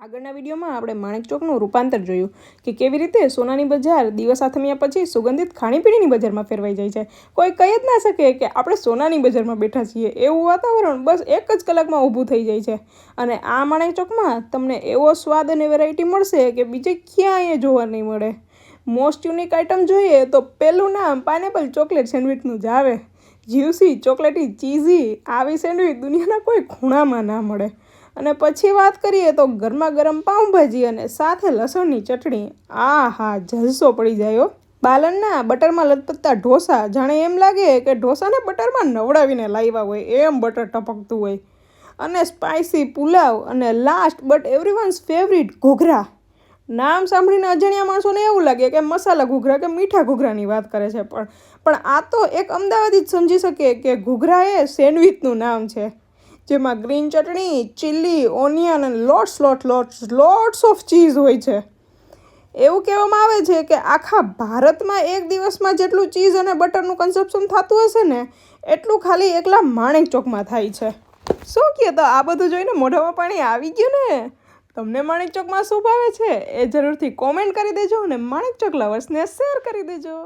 આગળના વિડીયોમાં આપણે માણેકચોકનું રૂપાંતર જોયું કે કેવી રીતે સોનાની બજાર દિવસ આથમ્યા પછી સુગંધિત ખાણીપીણીની બજારમાં ફેરવાઈ જાય છે। કોઈ કહી જ ના શકે કે આપણે સોનાની બજારમાં બેઠા છીએ। એવું વાતાવરણ બસ એક જ કલાકમાં ઊભું થઈ જાય છે અને આ માણેકચોકમાં તમને એવો સ્વાદ અને વેરાયટી મળશે કે બીજે ક્યાંય જોવા નહીં મળે। મોસ્ટ યુનિક આઇટમ જોઈએ તો પહેલું નામ પાઇનેપલ ચોકલેટ સેન્ડવિચનું જ આવે। જ્યુસી ચોકલેટી ચીઝી આવી સેન્ડવિચ દુનિયાના કોઈ ખૂણામાં ના મળે। અને પછી વાત કરીએ તો ગરમા ગરમ પાઉંભાજી અને સાથે લસણની ચટણી, આ હા જલસો પડી જાય। બાલનના બટરમાં લટપટતા ઢોસા, જાણે એમ લાગે કે ઢોસાને બટરમાં નવડાવીને લાવ્યા હોય એમ બટર ટપકતું હોય। અને સ્પાઇસી પુલાવ અને લાસ્ટ બટ એવરીવન્સ ફેવરિટ ઘૂઘરા। નામ સાંભળીને અજાણ્યા માણસોને એવું લાગે કે મસાલા ઘૂઘરા કે મીઠા ઘૂઘરાની વાત કરે છે, પણ આ તો એક અમદાવાદી જ સમજી શકે કે ઘૂઘરા એ સેન્ડવિચનું નામ છે, જેમાં ગ્રીન ચટણી, ચીલી, ઓનિયન અને લોટ્સ ઓફ ચીઝ હોય છે। એવું કહેવામાં આવે છે કે આખા ભારતમાં એક દિવસમાં જેટલું ચીઝ અને બટરનું કન્ઝપ્શન થતું હશે ને એટલું ખાલી એકલા માણેકચોકમાં થાય છે। શું કહે, તો આ બધું જોઈને મોઢામાં પાણી આવી ગયું ને? તમને માણેકચોકમાં શું ભાવે છે એ જરૂરથી કોમેન્ટ કરી દેજો અને માણેકચોક લવર્સને શેર કરી દેજો।